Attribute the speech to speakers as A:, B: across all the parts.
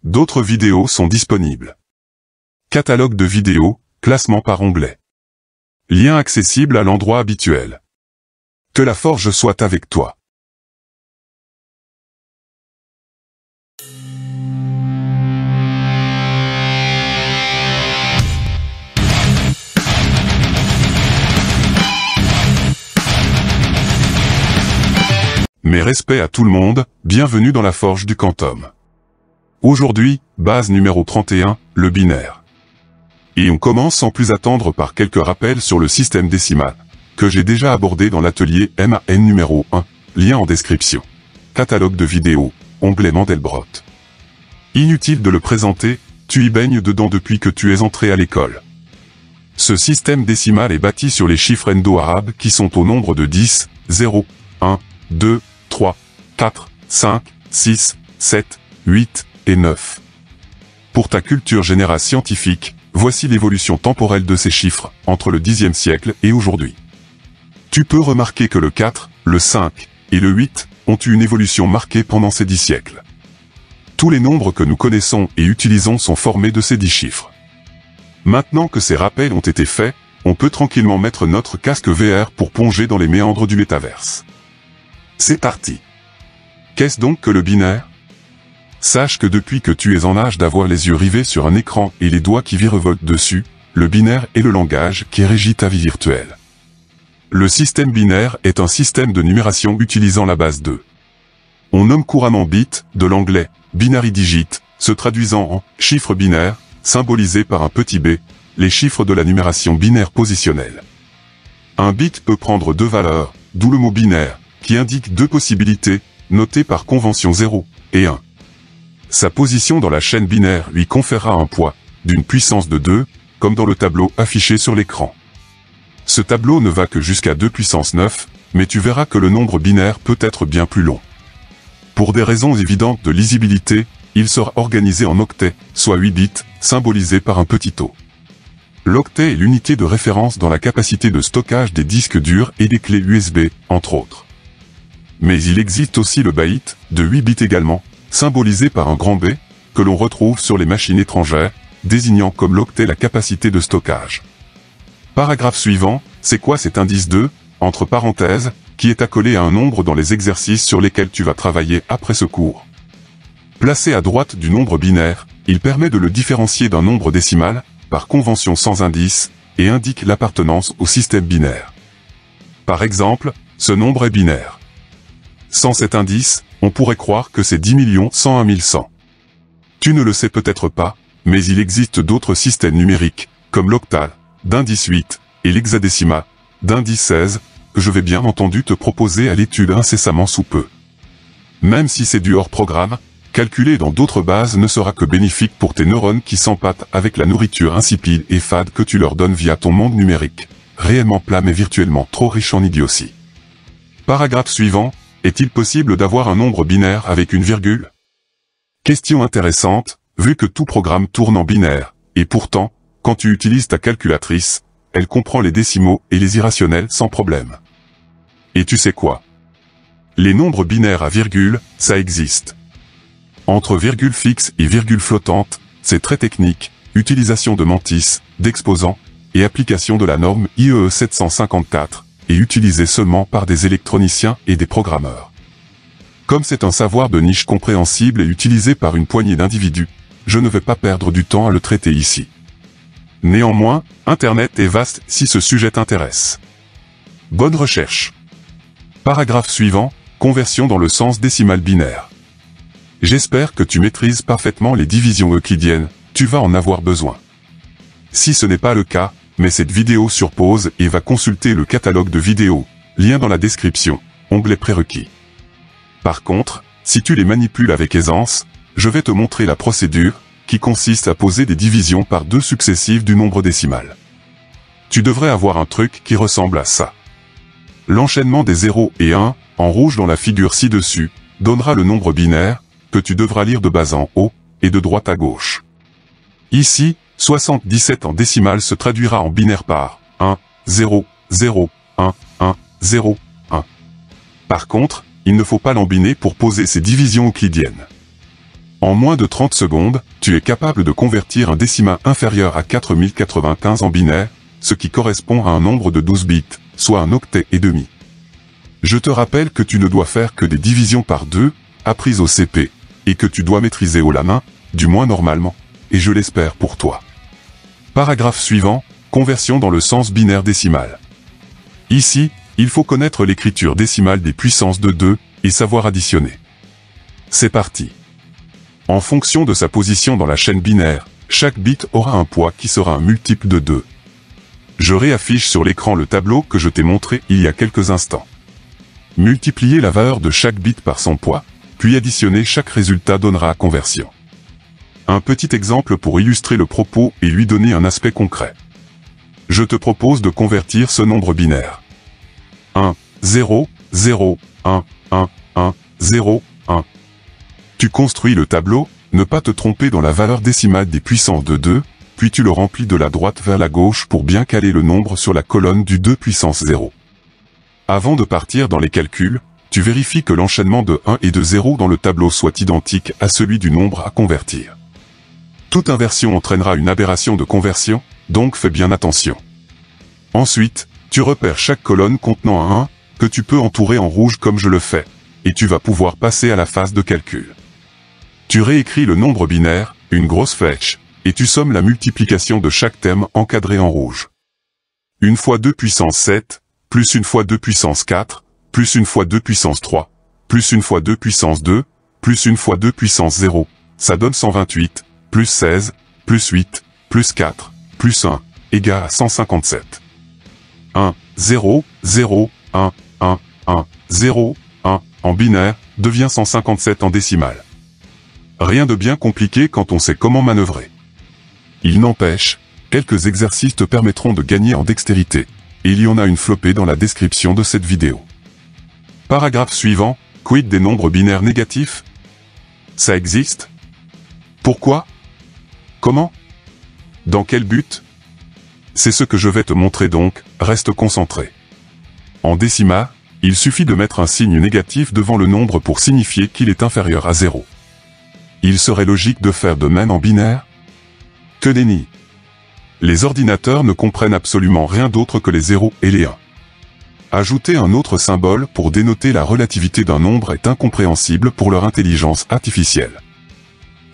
A: D'autres vidéos sont disponibles. Catalogue de vidéos, classement par onglet. Lien accessible à l'endroit habituel. Que la forge soit avec toi. Mes respects à tout le monde, bienvenue dans la forge du Quantum. Aujourd'hui, base numéro 31, le binaire. Et on commence sans plus attendre par quelques rappels sur le système décimal, que j'ai déjà abordé dans l'atelier MAN numéro 1, lien en description. Catalogue de vidéos, onglet Mandelbrot. Inutile de le présenter, tu y baignes dedans depuis que tu es entré à l'école. Ce système décimal est bâti sur les chiffres indo-arabes qui sont au nombre de 10, 0, 1, 2, 3, 4, 5, 6, 7, 8 et 9. Pour ta culture générale scientifique, voici l'évolution temporelle de ces chiffres, entre le Xe siècle et aujourd'hui. Tu peux remarquer que le 4, le 5 et le 8 ont eu une évolution marquée pendant ces 10 siècles. Tous les nombres que nous connaissons et utilisons sont formés de ces 10 chiffres. Maintenant que ces rappels ont été faits, on peut tranquillement mettre notre casque VR pour plonger dans les méandres du métaverse. C'est parti. Qu'est-ce donc que le binaire? Sache que depuis que tu es en âge d'avoir les yeux rivés sur un écran et les doigts qui virevoltent dessus, le binaire est le langage qui régit ta vie virtuelle. Le système binaire est un système de numération utilisant la base 2. On nomme couramment bit, de l'anglais binary digit, se traduisant en chiffre binaire, symbolisé par un petit b, les chiffres de la numération binaire positionnelle. Un bit peut prendre deux valeurs, d'où le mot binaire, qui indique deux possibilités, notées par convention 0 et 1. Sa position dans la chaîne binaire lui conférera un poids, d'une puissance de 2, comme dans le tableau affiché sur l'écran. Ce tableau ne va que jusqu'à 2 puissance 9, mais tu verras que le nombre binaire peut être bien plus long. Pour des raisons évidentes de lisibilité, il sera organisé en octets, soit 8 bits, symbolisés par un petit o. L'octet est l'unité de référence dans la capacité de stockage des disques durs et des clés USB, entre autres. Mais il existe aussi le byte, de 8 bits également, symbolisé par un grand B, que l'on retrouve sur les machines étrangères, désignant comme l'octet la capacité de stockage. Paragraphe suivant, c'est quoi cet indice 2, entre parenthèses, qui est accolé à un nombre dans les exercices sur lesquels tu vas travailler après ce cours. Placé à droite du nombre binaire, il permet de le différencier d'un nombre décimal, par convention sans indice, et indique l'appartenance au système binaire. Par exemple, ce nombre est binaire. Sans cet indice, on pourrait croire que c'est 10 101 100. Tu ne le sais peut-être pas, mais il existe d'autres systèmes numériques, comme l'octal, d'indice 8, et l'hexadécimal, d'indice 16, que je vais bien entendu te proposer à l'étude incessamment sous peu. Même si c'est du hors-programme, calculer dans d'autres bases ne sera que bénéfique pour tes neurones qui s'empâtent avec la nourriture insipide et fade que tu leur donnes via ton monde numérique, réellement plat mais virtuellement trop riche en idiotie. Paragraphe suivant. Est-il possible d'avoir un nombre binaire avec une virgule? Question intéressante, vu que tout programme tourne en binaire, et pourtant, quand tu utilises ta calculatrice, elle comprend les décimaux et les irrationnels sans problème. Et tu sais quoi? Les nombres binaires à virgule, ça existe. Entre virgule fixe et virgule flottante, c'est très technique, utilisation de mantis, d'exposants, et application de la norme IEE 754, et utilisé seulement par des électroniciens et des programmeurs. Comme c'est un savoir de niche compréhensible et utilisé par une poignée d'individus, je ne vais pas perdre du temps à le traiter ici. Néanmoins, Internet est vaste si ce sujet t'intéresse. Bonne recherche. Paragraphe suivant, conversion dans le sens décimal binaire. J'espère que tu maîtrises parfaitement les divisions euclidiennes, tu vas en avoir besoin. Si ce n'est pas le cas, mets cette vidéo sur pause et va consulter le catalogue de vidéos, lien dans la description, onglet prérequis. Par contre, si tu les manipules avec aisance, je vais te montrer la procédure, qui consiste à poser des divisions par 2 successives du nombre décimal. Tu devrais avoir un truc qui ressemble à ça. L'enchaînement des 0 et 1, en rouge dans la figure ci-dessus, donnera le nombre binaire, que tu devras lire de bas en haut, et de droite à gauche. Ici, 77 en décimale se traduira en binaire par 1, 0, 0, 1, 1, 0, 1. Par contre, il ne faut pas l'embiner pour poser ces divisions euclidiennes. En moins de 30 secondes, tu es capable de convertir un décimal inférieur à 4095 en binaire, ce qui correspond à un nombre de 12 bits, soit un octet et demi. Je te rappelle que tu ne dois faire que des divisions par 2, apprises au CP, et que tu dois maîtriser haut la main, du moins normalement, et je l'espère pour toi. Paragraphe suivant, conversion dans le sens binaire décimal. Ici, il faut connaître l'écriture décimale des puissances de 2, et savoir additionner. C'est parti. En fonction de sa position dans la chaîne binaire, chaque bit aura un poids qui sera un multiple de 2. Je réaffiche sur l'écran le tableau que je t'ai montré il y a quelques instants. Multiplier la valeur de chaque bit par son poids, puis additionner chaque résultat donnera conversion. Un petit exemple pour illustrer le propos et lui donner un aspect concret. Je te propose de convertir ce nombre binaire. 1, 0, 0, 1, 1, 1, 0, 1. Tu construis le tableau, ne pas te tromper dans la valeur décimale des puissances de 2, puis tu le remplis de la droite vers la gauche pour bien caler le nombre sur la colonne du 2 puissance 0. Avant de partir dans les calculs, tu vérifies que l'enchaînement de 1 et de 0 dans le tableau soit identique à celui du nombre à convertir. Toute inversion entraînera une aberration de conversion, donc fais bien attention. Ensuite, tu repères chaque colonne contenant un 1, que tu peux entourer en rouge comme je le fais, et tu vas pouvoir passer à la phase de calcul. Tu réécris le nombre binaire, une grosse flèche, et tu sommes la multiplication de chaque terme encadré en rouge. Une fois 2 puissance 7, plus une fois 2 puissance 4, plus une fois 2 puissance 3, plus une fois 2 puissance 2, plus une fois 2 puissance 0, ça donne 128, plus 16, plus 8, plus 4, plus 1, égale à 157. 1, 0, 0, 1, 1, 1, 0, 1, en binaire, devient 157 en décimale. Rien de bien compliqué quand on sait comment manœuvrer. Il n'empêche, quelques exercices te permettront de gagner en dextérité, et il y en a une flopée dans la description de cette vidéo. Paragraphe suivant, quid des nombres binaires négatifs? Ça existe? Pourquoi? Comment? Dans quel but? C'est ce que je vais te montrer donc, reste concentré. En décimal, il suffit de mettre un signe négatif devant le nombre pour signifier qu'il est inférieur à 0. Il serait logique de faire de même en binaire? Que nenni! Les ordinateurs ne comprennent absolument rien d'autre que les 0 et les 1. Ajouter un autre symbole pour dénoter la relativité d'un nombre est incompréhensible pour leur intelligence artificielle.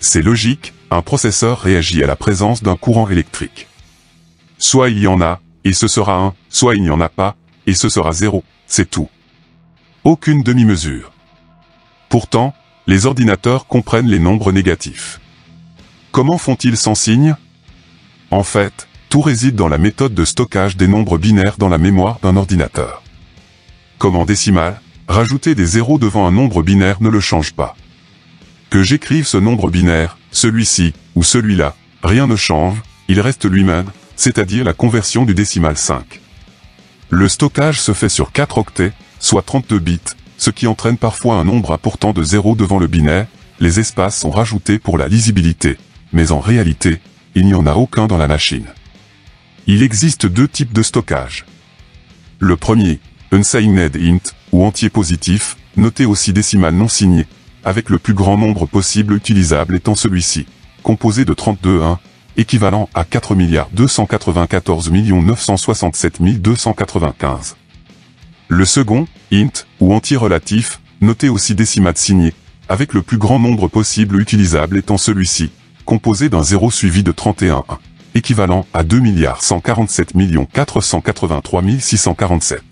A: C'est logique, un processeur réagit à la présence d'un courant électrique. Soit il y en a, et ce sera 1, soit il n'y en a pas, et ce sera 0, c'est tout. Aucune demi-mesure. Pourtant, les ordinateurs comprennent les nombres négatifs. Comment font-ils sans signe? En fait, tout réside dans la méthode de stockage des nombres binaires dans la mémoire d'un ordinateur. Comme en décimal, rajouter des zéros devant un nombre binaire ne le change pas. Que j'écrive ce nombre binaire, celui-ci, ou celui-là, rien ne change, il reste lui-même, c'est-à-dire la conversion du décimal 5. Le stockage se fait sur 4 octets, soit 32 bits, ce qui entraîne parfois un nombre important de 0 devant le binaire, les espaces sont rajoutés pour la lisibilité, mais en réalité, il n'y en a aucun dans la machine. Il existe deux types de stockage. Le premier, unsigned int, ou entier positif, noté aussi décimal non signé, avec le plus grand nombre possible utilisable étant celui-ci, composé de 32 1, équivalent à 4 294 967 295. Le second, int, ou entier relatif, noté aussi décimal signé, avec le plus grand nombre possible utilisable étant celui-ci, composé d'un 0 suivi de 31 1, équivalent à 2 147 483 647.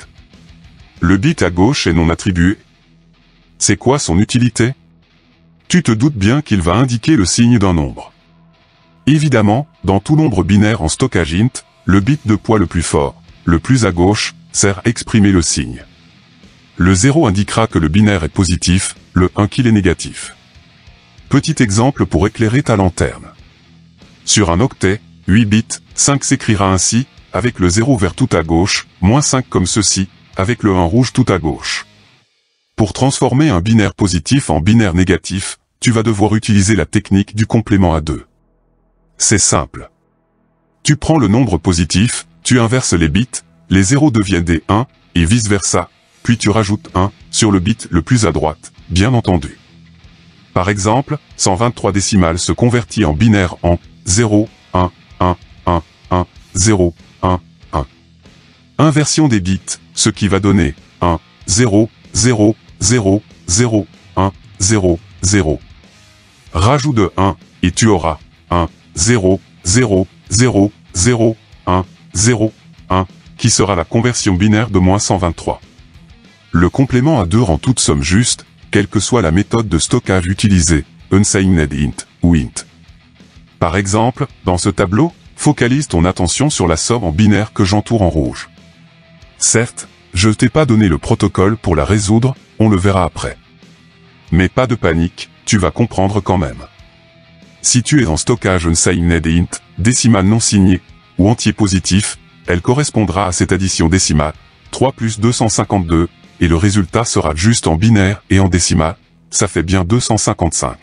A: Le bit à gauche est non attribué. C'est quoi son utilité? Tu te doutes bien qu'il va indiquer le signe d'un nombre. Évidemment, dans tout nombre binaire en stockage int, le bit de poids le plus fort, le plus à gauche, sert à exprimer le signe. Le 0 indiquera que le binaire est positif, le 1 qu'il est négatif. Petit exemple pour éclairer ta lanterne. Sur un octet, 8 bits, 5 s'écrira ainsi, avec le 0 vert tout à gauche, moins 5 comme ceci, avec le 1 rouge tout à gauche. Pour transformer un binaire positif en binaire négatif, tu vas devoir utiliser la technique du complément à 2. C'est simple. Tu prends le nombre positif, tu inverses les bits, les 0 deviennent des 1, et vice versa, puis tu rajoutes 1, sur le bit le plus à droite, bien entendu. Par exemple, 123 décimales se convertit en binaire en 0, 1, 1, 1, 1, 0, 1, 1. Inversion des bits, ce qui va donner 1, 0, 0, 0, 0, 1, 0, 0. Rajout de 1, et tu auras 1, 0, 0, 0, 0, 1, 0, 1, qui sera la conversion binaire de moins 123. Le complément à 2 rend toute somme juste, quelle que soit la méthode de stockage utilisée, unsigned int ou int. Par exemple, dans ce tableau, focalise ton attention sur la somme en binaire que j'entoure en rouge. Certes, je t'ai pas donné le protocole pour la résoudre, on le verra après. Mais pas de panique, tu vas comprendre quand même. Si tu es en stockage unsigned int, décimale non signée, ou entier positif, elle correspondra à cette addition décimale, 3 plus 252, et le résultat sera juste en binaire et en décimale, ça fait bien 255.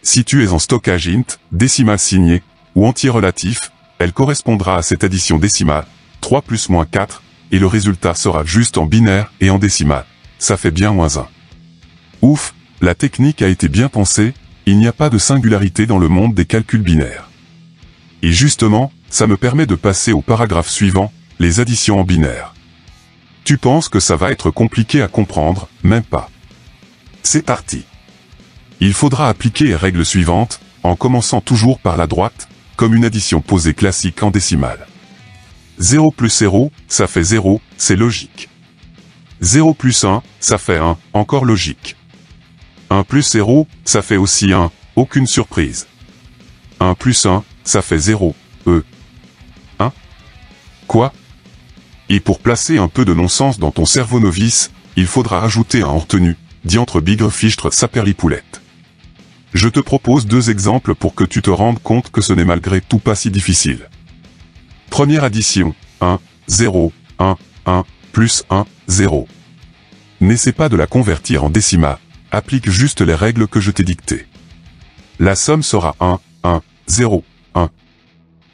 A: Si tu es en stockage int, décimale signée, ou entier relatif, elle correspondra à cette addition décimale, 3 plus moins 4, et le résultat sera juste en binaire et en décimale, ça fait bien moins 1. Ouf, la technique a été bien pensée, il n'y a pas de singularité dans le monde des calculs binaires. Et justement, ça me permet de passer au paragraphe suivant, les additions en binaire. Tu penses que ça va être compliqué à comprendre, même pas. C'est parti. Il faudra appliquer les règles suivantes, en commençant toujours par la droite, comme une addition posée classique en décimale. 0 plus 0, ça fait 0, c'est logique. 0 plus 1, ça fait 1, encore logique. 1 plus 0, ça fait aussi 1, aucune surprise. 1 plus 1, ça fait 0, 1. Quoi? Et pour placer un peu de non-sens dans ton cerveau novice, il faudra ajouter un en retenue, diantre bigre fichtre saperlipoulette. Je te propose 2 exemples pour que tu te rendes compte que ce n'est malgré tout pas si difficile. Première addition, 1, 0, 1, 1, plus 1, 0. N'essaie pas de la convertir en décimale, applique juste les règles que je t'ai dictées. La somme sera 1, 1, 0, 1.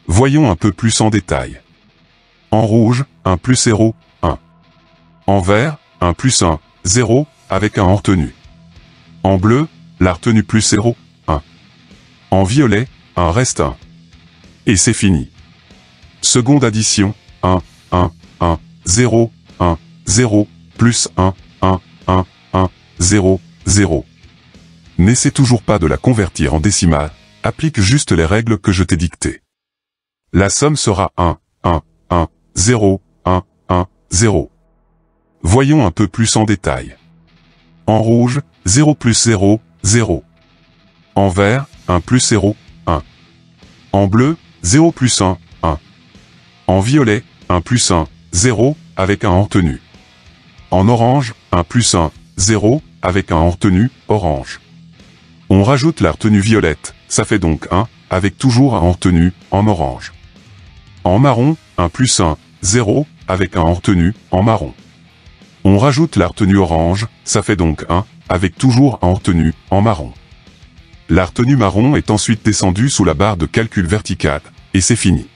A: Voyons un peu plus en détail. En rouge, 1 plus 0, 1. En vert, 1 plus 1, 0, avec un en retenue. En bleu, la retenue plus 0, 1. En violet, 1 reste 1. Et c'est fini. Seconde addition, 1, 1, 1, 0, 1, 0, plus 1, 1, 1, 1, 0, 0. N'essaie toujours pas de la convertir en décimale, applique juste les règles que je t'ai dictées. La somme sera 1, 1, 1, 0, 1, 1, 0. Voyons un peu plus en détail. En rouge, 0 plus 0, 0. En vert, 1 plus 0, 1. En bleu, 0 plus 1, 1. En violet, 1 plus 1, 0, avec un en retenue. En orange, 1 plus 1, 0, avec un en retenue, orange. On rajoute la retenue violette, ça fait donc 1, avec toujours un en retenue, en orange. En marron, 1 plus 1, 0, avec un en retenue, en marron. On rajoute la retenue orange, ça fait donc 1, avec toujours un en retenue, en marron. La retenue marron est ensuite descendue sous la barre de calcul verticale, et c'est fini.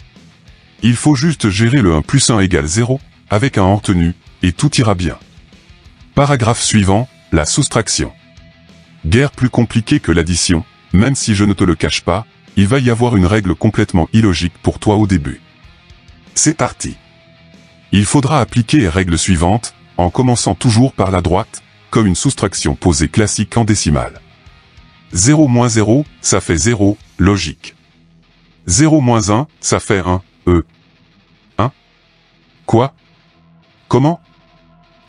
A: Il faut juste gérer le 1 plus 1 égale 0, avec un en retenue, et tout ira bien. Paragraphe suivant, la soustraction. Guère plus compliqué que l'addition, même si je ne te le cache pas, il va y avoir une règle complètement illogique pour toi au début. C'est parti. Il faudra appliquer les règles suivantes, en commençant toujours par la droite, comme une soustraction posée classique en décimale. 0 moins 0, ça fait 0, logique. 0 moins 1, ça fait 1, 1. Quoi? Comment?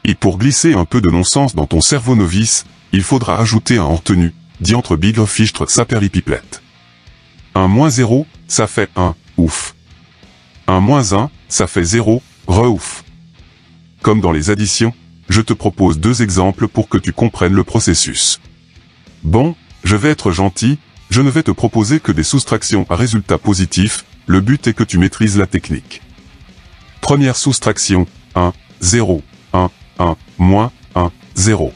A: Et pour glisser un peu de non-sens dans ton cerveau novice, il faudra ajouter un en retenue, diantre bigre fichtre saperlipipelette. 1 moins 0, ça fait 1, ouf. 1 moins 1, ça fait 0, re-ouf. Comme dans les additions, je te propose 2 exemples pour que tu comprennes le processus. Bon, je vais être gentil, je ne vais te proposer que des soustractions à résultat positif, le but est que tu maîtrises la technique. Première soustraction, 1, 0, 1, 1, moins 1, 0.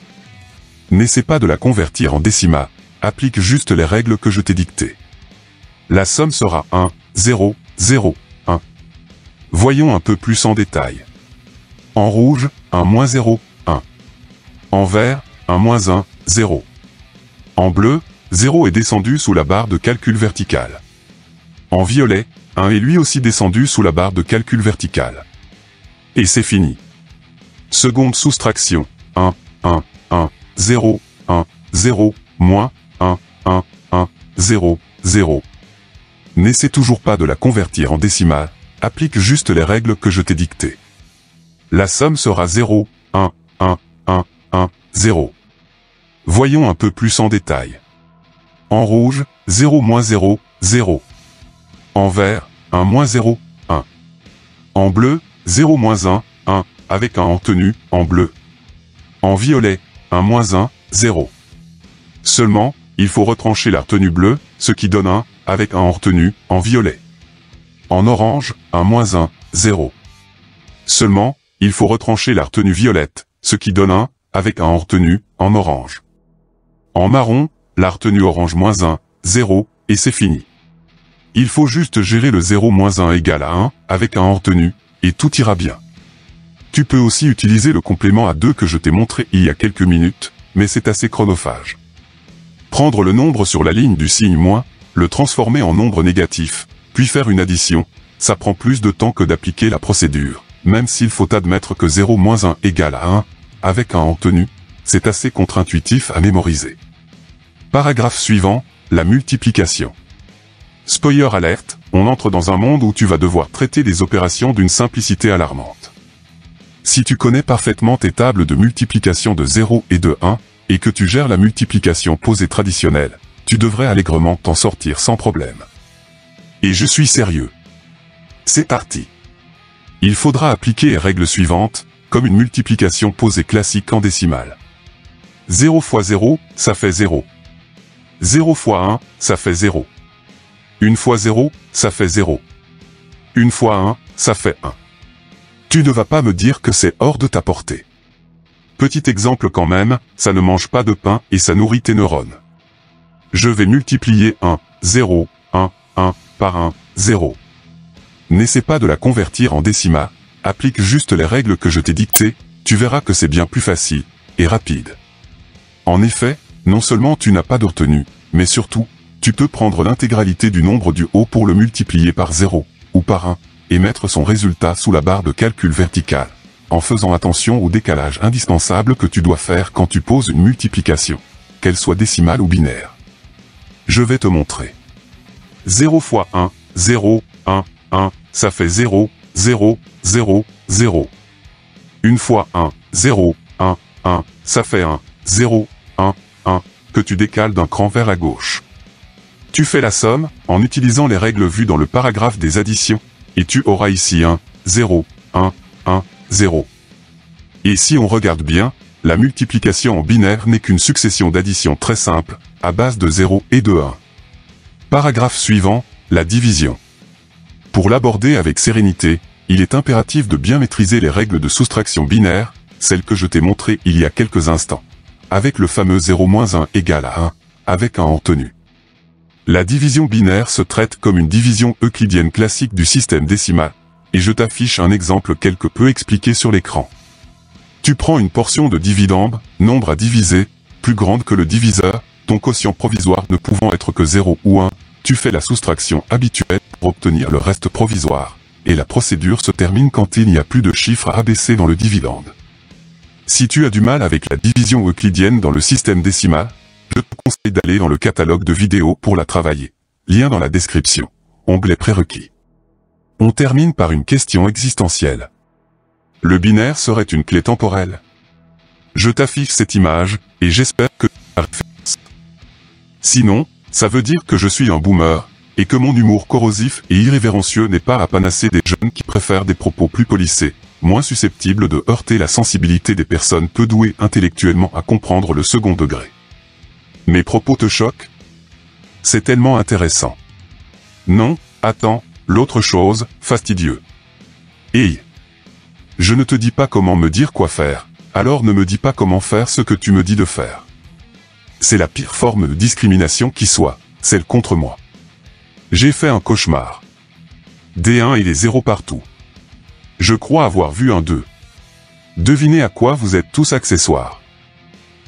A: N'essaie pas de la convertir en décimale, applique juste les règles que je t'ai dictées. La somme sera 1, 0, 0, 1. Voyons un peu plus en détail. En rouge, 1 moins 0, 1. En vert, 1 moins 1, 0. En bleu, 0 est descendu sous la barre de calcul verticale. En violet, 1 est lui aussi descendu sous la barre de calcul verticale. Et c'est fini. Seconde soustraction, 1, 1, 1, 0, 1, 0, moins, 1, 1, 1, 0, 0. N'essaie toujours pas de la convertir en décimale, applique juste les règles que je t'ai dictées. La somme sera 0, 1, 1, 1, 1, 0. Voyons un peu plus en détail. En rouge, 0 moins 0, 0. En vert, 1 moins 0, 1. En bleu, 0 moins 1, 1, avec un en tenue, en bleu. En violet, 1 moins 1, 0. Seulement, il faut retrancher la retenue bleue, ce qui donne 1, avec un en retenue, en violet. En orange, 1 moins 1, 0. Seulement, il faut retrancher la retenue violette, ce qui donne 1, avec un en retenue, en orange. En marron, la retenue orange moins 1, 0, et c'est fini. Il faut juste gérer le 0 moins 1 égale à 1, avec un en retenue, et tout ira bien. Tu peux aussi utiliser le complément à 2 que je t'ai montré il y a quelques minutes, mais c'est assez chronophage. Prendre le nombre sur la ligne du signe moins, le transformer en nombre négatif, puis faire une addition, ça prend plus de temps que d'appliquer la procédure, même s'il faut admettre que 0 moins 1 égale à 1, avec un en tenue, c'est assez contre-intuitif à mémoriser. Paragraphe suivant, la multiplication. Spoiler alerte, on entre dans un monde où tu vas devoir traiter des opérations d'une simplicité alarmante. Si tu connais parfaitement tes tables de multiplication de 0 et de 1, et que tu gères la multiplication posée traditionnelle, tu devrais allègrement t'en sortir sans problème. Et je suis sérieux. C'est parti. Il faudra appliquer les règles suivantes, comme une multiplication posée classique en décimale. 0 fois 0, ça fait 0. 0 fois 1, ça fait 0. 1 fois 0, ça fait 0. 1 fois 1, ça fait 1. Tu ne vas pas me dire que c'est hors de ta portée. Petit exemple quand même, ça ne mange pas de pain et ça nourrit tes neurones. Je vais multiplier 1, 0, 1, 1, par 1, 0. N'essaie pas de la convertir en décimale, applique juste les règles que je t'ai dictées, tu verras que c'est bien plus facile, et rapide. En effet, non seulement tu n'as pas de retenue, mais surtout, tu peux prendre l'intégralité du nombre du haut pour le multiplier par 0, ou par 1, et mettre son résultat sous la barre de calcul verticale, en faisant attention au décalage indispensable que tu dois faire quand tu poses une multiplication, qu'elle soit décimale ou binaire. Je vais te montrer. 0 fois 1, 0, 1, 1, ça fait 0, 0, 0, 0. 1 fois 1, 0, 1, 1, ça fait 1, 0, 1, 1, que tu décales d'un cran vers la gauche. Tu fais la somme, en utilisant les règles vues dans le paragraphe des additions, et tu auras ici 1, 0, 1, 1, 0. Et si on regarde bien, la multiplication en binaire n'est qu'une succession d'additions très simples, à base de 0 et de 1. Paragraphe suivant, la division. Pour l'aborder avec sérénité, il est impératif de bien maîtriser les règles de soustraction binaire, celles que je t'ai montrées il y a quelques instants. Avec le fameux 0 moins 1 égale à 1, avec un en tenue. La division binaire se traite comme une division euclidienne classique du système décimal, et je t'affiche un exemple quelque peu expliqué sur l'écran. Tu prends une portion de dividende, nombre à diviser, plus grande que le diviseur, ton quotient provisoire ne pouvant être que 0 ou 1, tu fais la soustraction habituelle pour obtenir le reste provisoire, et la procédure se termine quand il n'y a plus de chiffre à abaisser dans le dividende. Si tu as du mal avec la division euclidienne dans le système décimal, je te conseille d'aller dans le catalogue de vidéos pour la travailler. Lien dans la description. Onglet prérequis. On termine par une question existentielle. Le binaire serait une clé temporelle. Je t'affiche cette image, et j'espère que tu as la référence. Sinon, ça veut dire que je suis un boomer, et que mon humour corrosif et irrévérencieux n'est pas à panacée des jeunes qui préfèrent des propos plus polissés, moins susceptibles de heurter la sensibilité des personnes peu douées intellectuellement à comprendre le second degré. Mes propos te choquent? C'est tellement intéressant. Non, attends, l'autre chose, fastidieux. Hey! Je ne te dis pas comment me dire quoi faire, alors ne me dis pas comment faire ce que tu me dis de faire. C'est la pire forme de discrimination qui soit, celle contre moi. J'ai fait un cauchemar. Des 1 et des 0 partout. Je crois avoir vu un 2. Devinez à quoi vous êtes tous accessoires.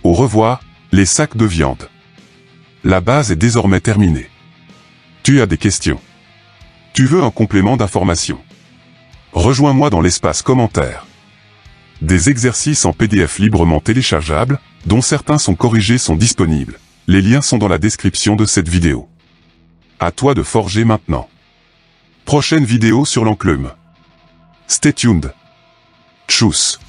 A: Au revoir, les sacs de viande. La base est désormais terminée. Tu as des questions? Tu veux un complément d'information? Rejoins-moi dans l'espace commentaire. Des exercices en PDF librement téléchargeables, dont certains sont corrigés, sont disponibles. Les liens sont dans la description de cette vidéo. À toi de forger maintenant. Prochaine vidéo sur l'enclume. Stay tuned. Tchuss.